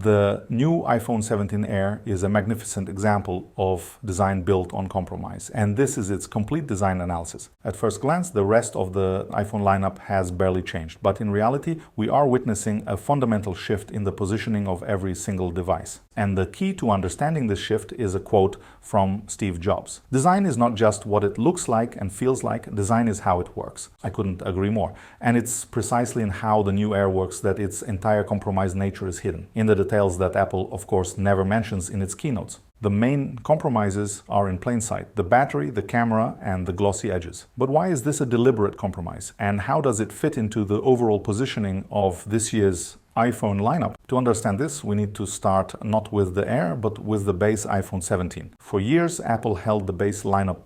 The new iPhone 17 Air is a magnificent example of design built on compromise, and this is its complete design analysis. At first glance, the rest of the iPhone lineup has barely changed, but in reality, we are witnessing a fundamental shift in the positioning of every single device. And the key to understanding this shift is a quote from Steve Jobs. "Design is not just what it looks like and feels like, design is how it works." I couldn't agree more. And it's precisely in how the new Air works that its entire compromise nature is hidden, in the details that Apple, of course, never mentions in its keynotes. The main compromises are in plain sight: the battery, the camera, and the glossy edges. But why is this a deliberate compromise? And how does it fit into the overall positioning of this year's iPhone lineup? To understand this, we need to start not with the Air, but with the base iPhone 17. For years, Apple held the base lineup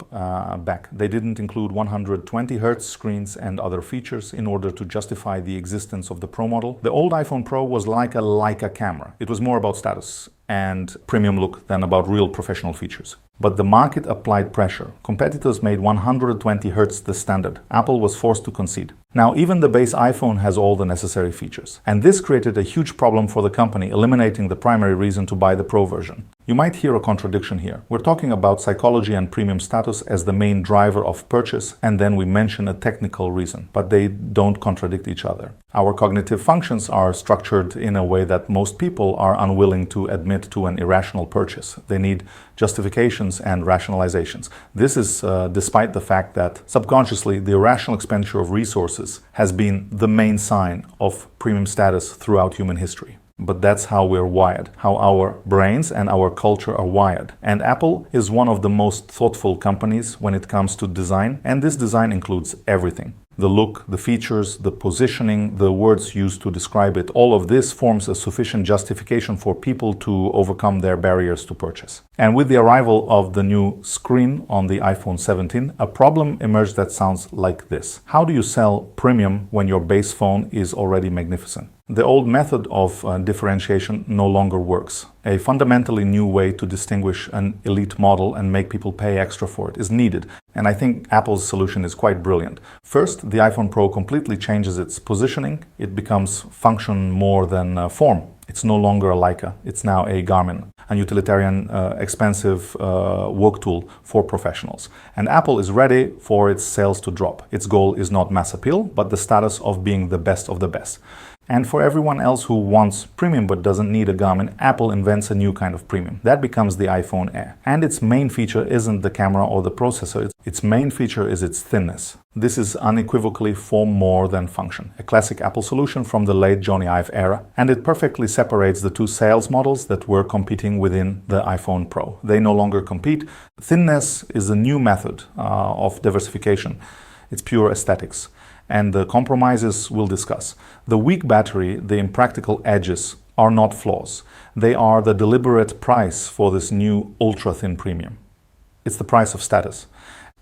back. They didn't include 120 Hz screens and other features in order to justify the existence of the Pro model. The old iPhone Pro was like a Leica camera. It was more about status and premium look than about real professional features. But the market applied pressure. Competitors made 120 Hz the standard. Apple was forced to concede. Now, even the base iPhone has all the necessary features. And this created a huge problem for the company, eliminating the primary reason to buy the Pro version. You might hear a contradiction here. We're talking about psychology and premium status as the main driver of purchase, and then we mention a technical reason, but they don't contradict each other. Our cognitive functions are structured in a way that most people are unwilling to admit to an irrational purchase. They need justifications and rationalizations. This is despite the fact that subconsciously the irrational expenditure of resources has been the main sign of premium status throughout human history. But that's how we're wired, how our brains and our culture are wired. And Apple is one of the most thoughtful companies when it comes to design, and this design includes everything. The look, the features, the positioning, the words used to describe it, all of this forms a sufficient justification for people to overcome their barriers to purchase. And with the arrival of the new screen on the iPhone 17, a problem emerged that sounds like this. How do you sell premium when your base phone is already magnificent? The old method of differentiation no longer works. A fundamentally new way to distinguish an elite model and make people pay extra for it is needed, and I think Apple's solution is quite brilliant. First, the iPhone Pro completely changes its positioning. It becomes function more than form. It's no longer a Leica, it's now a Garmin, a utilitarian, expensive work tool for professionals. And Apple is ready for its sales to drop. Its goal is not mass appeal, but the status of being the best of the best. And for everyone else who wants premium but doesn't need a Garmin, Apple invents a new kind of premium. That becomes the iPhone Air. And its main feature isn't the camera or the processor. Its main feature is its thinness. This is unequivocally form more than function, a classic Apple solution from the late Jony Ive era, and it perfectly separates the two sales models that were competing within the iPhone Pro. They no longer compete. Thinness is a new method of diversification. It's pure aesthetics. And the compromises we'll discuss. The weak battery, the impractical edges are not flaws. They are the deliberate price for this new ultra-thin premium. It's the price of status.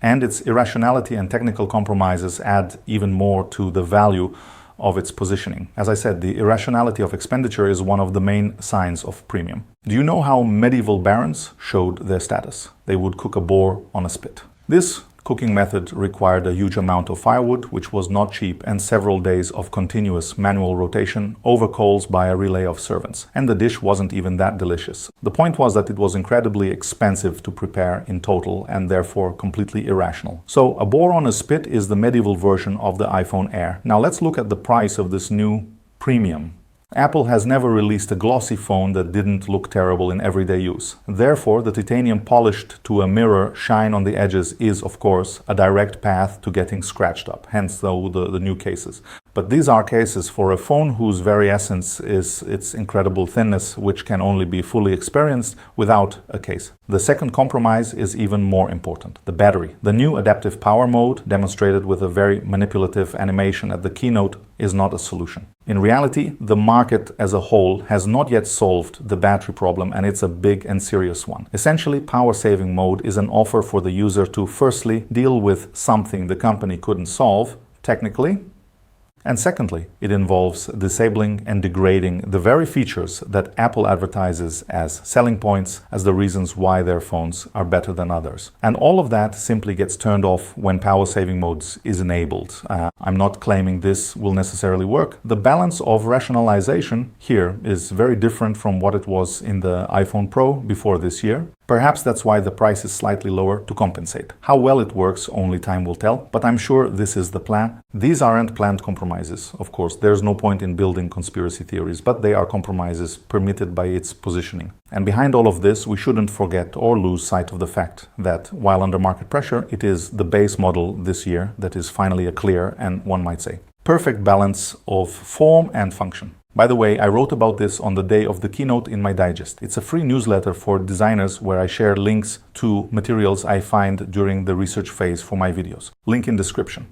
And its irrationality and technical compromises add even more to the value of its positioning. As I said, the irrationality of expenditure is one of the main signs of premium. Do you know how medieval barons showed their status? They would cook a boar on a spit. This cooking method required a huge amount of firewood, which was not cheap, and several days of continuous manual rotation over coals by a relay of servants. And the dish wasn't even that delicious. The point was that it was incredibly expensive to prepare in total and therefore completely irrational. So a boar on a spit is the medieval version of the iPhone Air. Now let's look at the price of this new premium. Apple has never released a glossy phone that didn't look terrible in everyday use. Therefore, the titanium polished to a mirror shine on the edges is, of course, a direct path to getting scratched up, hence the new cases. But these are cases for a phone whose very essence is its incredible thinness, which can only be fully experienced without a case. The second compromise is even more important: the battery. The new adaptive power mode, demonstrated with a very manipulative animation at the keynote, is not a solution. In reality, the market as a whole has not yet solved the battery problem, and it's a big and serious one. Essentially, power saving mode is an offer for the user to firstly deal with something the company couldn't solve technically, And secondly, it involves disabling and degrading the very features that Apple advertises as selling points, as the reasons why their phones are better than others. And all of that simply gets turned off when power saving modes is enabled. I'm not claiming this will necessarily work. The balance of rationalization here is very different from what it was in the iPhone Pro before this year. Perhaps that's why the price is slightly lower to compensate. How well it works, only time will tell, but I'm sure this is the plan. These aren't planned compromises, of course. There's no point in building conspiracy theories, but they are compromises permitted by its positioning. And behind all of this, we shouldn't forget or lose sight of the fact that while under market pressure, it is the base model this year that is finally a clear and, one might say, perfect balance of form and function. By the way, I wrote about this on the day of the keynote in my digest. It's a free newsletter for designers where I share links to materials I find during the research phase for my videos. Link in description.